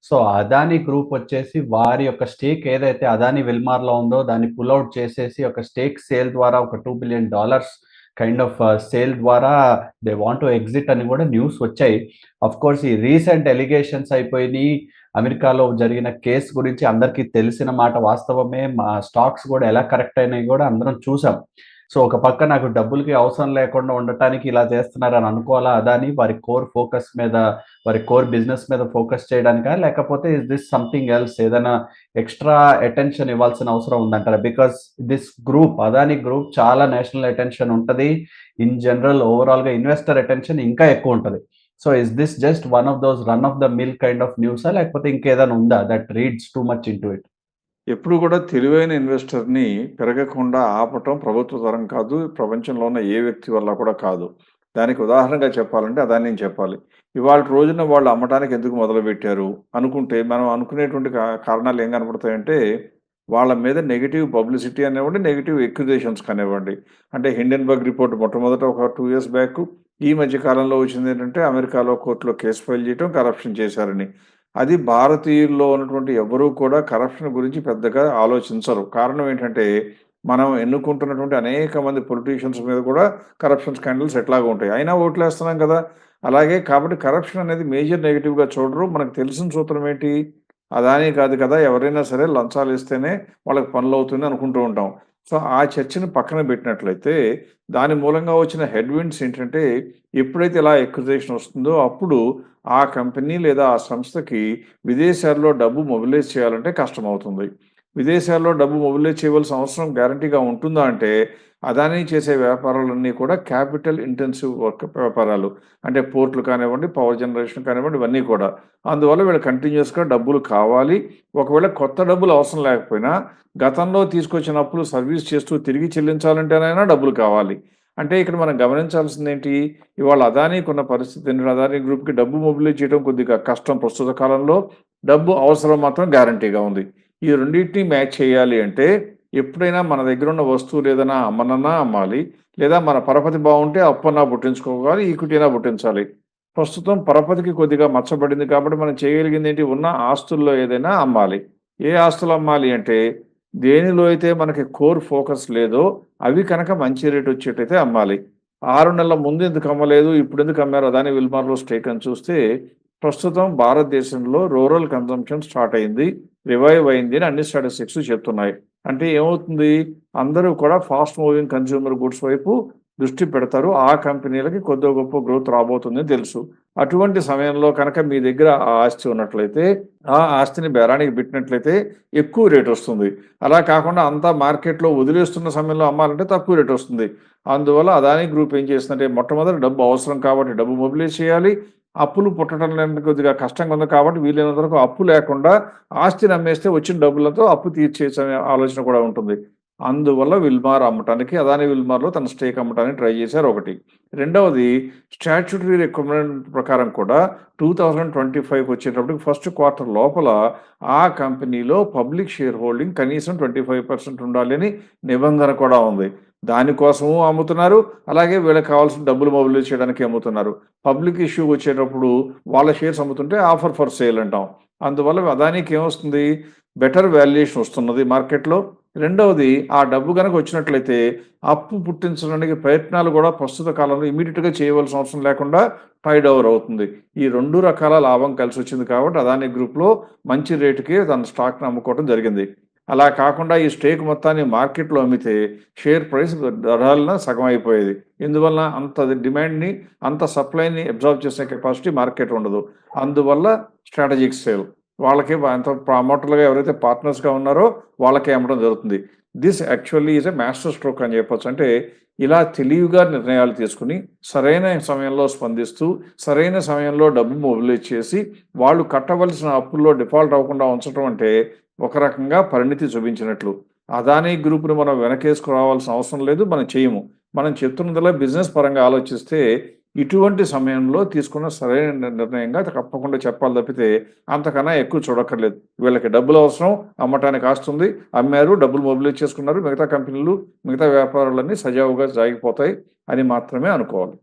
So, Adani group వచ్చేసి వారి యొక్క స్టేక్ ఏదైతే అదానీ విల్మార్‌లో ఉందో దాన్ని పుల్ ఔట్ చేసేసి ఒక స్టేక్ సేల్ ద్వారా ఒక $2 బిలియన్ కైండ్ ఆఫ్ సేల్ ద్వారా దే వాంట్ టు ఎగ్జిట్ అని గూడా న్యూస్ వచ్చాయి. ఆఫ్‌కోర్స్ ఈ రీసెంట్ అలిగేషన్స్ అయిపోయినియి. అమెరికాలో జరిగిన కేస్ గురించి అందరికీ తెలిసిన మాట వాస్తవమే. మా స్టాక్స్ గూడా ఎలా కరెక్ట్ అయినాయి గూడా అందరం చూసాం. సో, ఒక పక్క నాకు డబ్బులకి అవసరం లేకుండా ఉండటానికి ఇలా చేస్తున్నారని అనుకోవాలా అదానీ? వారి కోర్ ఫోకస్ మీద వారి కోర్ బిజినెస్ మీద ఫోకస్ చేయడానికా? లేకపోతే ఈస్ దిస్ సంథింగ్ ఎల్స్ ఏదైనా ఎక్స్‌ట్రా అటెన్షన్ ఇవ్వాల్సిన అవసరం ఉందంటారా? Because this group Adani group చాలా నేషనల్ అటెన్షన్ ఉంటది. ఇన్ జనరల్ ఓవరాల్‌గా ఇన్వెస్టర్ అటెన్షన్ ఇంకా ఎక్కువుంటది. So, is this just one of those run of the mill kind of న్యూసా? లేకపోతే ఇంకేదైనా ఉందా that reads too much into it? ఎప్పుడు కూడా తెలివైన ఇన్వెస్టర్‌ని పెరగకుండా ఆపటం ప్రభుత్వ తరం కాదు. ప్రపంచంలో ఉన్న ఏ వ్యక్తి వల్ల కూడా కాదు. దానికి ఉదాహరణగా చెప్పాలంటే అదానీని చెప్పాలి. ఇవాల్టి రోజున వాళ్ళు అమ్మటానికి ఎందుకు మొదలుపెట్టారు అనుకుంటే, మనం అనుకునేటువంటి కారణాలు ఏం కనపడతాయంటే, వాళ్ళ మీద నెగెటివ్ పబ్లిసిటీ అనివ్వండి, నెగెటివ్ అక్యుజేషన్స్ కానివ్వండి. అంటే హిండెన్బర్గ్ రిపోర్ట్ మొట్టమొదట ఒక 2 ఇయర్స్ బ్యాక్, ఈ మధ్య కాలంలో వచ్చిందేంటంటే అమెరికాలో కోర్ట్‌లో కేస్ ఫైల్ చేయటం, కరప్షన్ చేశారని. అది భారతీయుల్లో ఉన్నటువంటి ఎవ్వరూ కూడా కరప్షన్ గురించి పెద్దగా ఆలోచించరు. కారణం ఏంటంటే, మనం ఎన్నుకుంటున్నటువంటి అనేక మంది పొలిటీషియన్స్ మీద కూడా కరప్షన్ స్కాండల్స్ ఎట్లాగో ఉంటాయి. అయినా ఓట్లేస్తున్నాం కదా! అలాగే కాబట్టి కరప్షన్ అనేది మేజర్ నెగెటివ్‌గా చూడరు. మనకు తెలిసిన సూత్రం ఏంటి? అదానీ కాదు కదా! ఎవరైనా సరే లంచాలిస్తేనే వాళ్ళకి పనులవుతుంది అనుకుంటూ ఉంటాం. సో, ఆ చర్చని పక్కన పెట్టినట్లయితే, దాని మూలంగా వచ్చిన హెడ్‌విండ్స్ ఏంటంటే, ఎప్పుడైతే ఇలా అక్యుజేషన్ వస్తుందో అప్పుడు ఆ కంపెనీ లేదా ఆ సంస్థకి విదేశాల్లో డబ్బు మొబిలైజ్ చేయాలంటే కష్టమవుతుంది. విదేశాల్లో డబ్బు మొబిలైజ్ చేయవలసిన అవసరం గ్యారంటీగా ఉంటుందా అంటే, అదానీ చేసే వ్యాపారాలన్నీ కూడా క్యాపిటల్ ఇంటెన్సివ్ వర్క్ వ్యాపారాలు. అంటే పోర్ట్‌లు కానివ్వండి, పవర్ జనరేషన్ కానివ్వండి ఇవన్నీ కూడా. అందువల్ల వీళ్ళకి కంటిన్యూయస్‌గా డబ్బులు కావాలి. ఒకవేళ కొత్త డబ్బులు అవసరం లేకపోయినా, గతంలో తీసుకొచ్చిన అప్పులు సర్వీస్ చేస్తూ తిరిగి చెల్లించాలంటేనైనా డబ్బులు కావాలి. అంటే ఇక్కడ మనం గమనించాల్సిందేంటి? ఇవాళ అదానీకున్న పరిస్థితి ఏంటంటే, అదానీ గ్రూప్‌కి డబ్బు మొబిలైజ్ చేయడం కొద్దిగా కష్టం ప్రస్తుత కాలంలో. డబ్బు అవసరం మాత్రం గ్యారంటీగా ఉంది. ఈ రెండిటిని మ్యాచ్ చేయాలి అంటే, ఎప్పుడైనా మన దగ్గరున్న వస్తువులు ఏదైనా అమ్మనన్నా అమ్మాలి. లేదా మన పరపతి బావుంటే అప్పన్నా పుట్టించుకోవాలి, ఈక్విటీ అయినా పుట్టించాలి. ప్రస్తుతం పరపతికి కొద్దిగా మచ్చబడింది కాబట్టి మనం చేయగలిగిందేంటి? ఉన్న ఆస్తుల్లో ఏదైనా అమ్మాలి. ఏ ఆస్తులు అమ్మాలి అంటే, దేనిలో అయితే మనకి కోర్ ఫోకస్ లేదో అవి కనుక మంచి రేటొచ్చేటైతే అమ్మాలి. 6 నెలల ముందు ఎందుకు అమ్మలేదు, ఇప్పుడెందుకు అమ్మారు అదానీ విల్మార్‌లో స్టేక్ అని చూస్తే, ప్రస్తుతం భారతదేశంలో రూరల్ కన్జంప్షన్ స్టార్ట్ అయింది. రివైవ్ అయింది అని అన్ని స్టాటిస్టిక్స్ చెప్తున్నాయి. అంటే ఏమవుతుంది? అందరూ కూడా ఫాస్ట్ మూవింగ్ కన్స్యూమర్ గూడ్స్ వైపు దృష్టి పెడతారు. ఆ కంపెనీలకి కొద్దో గొప్పో గ్రోత్ రాబోతుందని తెలుసు. అటువంటి సమయంలో కనుక మీ దగ్గర ఆ ఆస్తి ఉన్నట్లయితే, ఆ ఆస్తిని బేరానికి పెట్టినట్లయితే ఎక్కువ రేటొస్తుంది. అలా కాకుండా అంతా మార్కెట్‌లో వదిలేస్తున్న సమయంలో అమ్మాలంటే తక్కువ రేటొస్తుంది. అందువల్ల అదానీ గ్రూప్ ఏం చేసిందంటే మొట్టమొదట డబ్బు అవసరం కాబట్టి డబ్బు మొబిలైజ్ చేయాలి. అప్పులు పుట్టడం లేని కొద్దిగా కష్టంగా ఉంది కాబట్టి వీలైనంత వరకు అప్పు లేకుండా ఆస్తిని అమ్మేస్తే వచ్చిన డబ్బులతో అప్పు తీర్చేయొచ్చు అనే ఆలోచన కూడా ఉంటుంది. అందువల్ల విల్మార్ అమ్మటానికి అదానీ విల్మార్‌లో తన స్టేక్ అమ్మటానికి ట్రై చేశారు ఒకటి. రెండవది స్టాట్యూటరీ రిక్వైర్మెంట్ ప్రకారం కూడా 2025కి వచ్చేటప్పటికి ఫస్ట్ క్వార్టర్ లోపల ఆ కంపెనీలో పబ్లిక్ షేర్ హోల్డింగ్ కనీసం 25% ఉండాలి అని నిబంధన కూడా ఉంది. దానికోసము అమ్ముతున్నారు. అలాగే వీళ్ళకి కావాల్సిన డబ్బులు మొబిలైజ్ చేయడానికి అమ్ముతున్నారు. పబ్లిక్ ఇష్యూకి వచ్చేటప్పుడు వాళ్ళ షేర్స్ అమ్ముతుంటే ఆఫర్ ఫర్ సేల్ అంటాం. అందువల్ల అదానీకి ఏమొస్తుంది? బెటర్ వాల్యుయేషన్ వస్తున్నది మార్కెట్‌లో. రెండవది ఆ డబ్బు గనక వచ్చినట్లయితే అప్పు పుట్టించడానికి ప్రయత్నాలు కూడా ప్రస్తుత కాలంలో ఇమ్మీడియేట్‌గా చేయవలసిన అవసరం లేకుండా టైడ్ ఓవర్ అవుతుంది. ఈ 2 రకాల లాభం కలిసొచ్చింది కాబట్టి అదానీ గ్రూప్‌లో మంచి రేటుకే తన స్టాక్‌ని అమ్ముకోవడం జరిగింది. అలా కాకుండా ఈ స్టేక్ మొత్తాన్ని మార్కెట్‌లో అమ్మితే షేర్ ప్రైస్ ధడాల్న సగం అయిపోయేది. ఎందువలన? అంత డిమాండ్‌ని, అంత సప్లైని అబ్జార్బ్ చేసే కెపాసిటీ మార్కెట్ ఉండదు. అందువల్ల స్ట్రాటజిక్ సేల్. వాళ్ళకి అంత ప్రమోటర్‌లుగా ఎవరైతే పార్ట్నర్స్‌గా ఉన్నారో వాళ్ళకే అమ్మడం జరుగుతుంది. This actually is a master stroke అని చెప్పొచ్చు. అంటే ఇలా తెలివిగా నిర్ణయాలు తీసుకొని, సరైన సమయంలో స్పందిస్తూ, సరైన సమయంలో డబ్బు మొబిలైజ్ చేసి, వాళ్ళు కట్టవలసిన అప్పుల్లో డిఫాల్ట్ అవ్వకుండా ఉంచటం అంటే, ఒక రకంగా పరిణితి చూపించినట్లు. అదానీ గ్రూప్‌ని మనం వెనకేసుకురావాల్సిన అవసరం లేదు. మనం చేయము. మనం చెప్తున్నదల్లా బిజినెస్ పరంగా ఆలోచిస్తే, ఇటువంటి సమయంలో తీసుకున్న సరైన నిర్ణయంగా తప్పకుండా చెప్పాలి తప్పితే, అంతకన్నా ఎక్కువ చూడక్కర్లేదు. వీళ్ళకి డబ్బులు అవసరం, అమ్మటానికి ఆస్తుంది, అమ్మారు, డబ్బులు మొబిలైజ్ చేసుకున్నారు. మిగతా కంపెనీలు, మిగతా వ్యాపారాలన్నీ సజావుగా సాగిపోతాయి అని మాత్రమే అనుకోవాలి.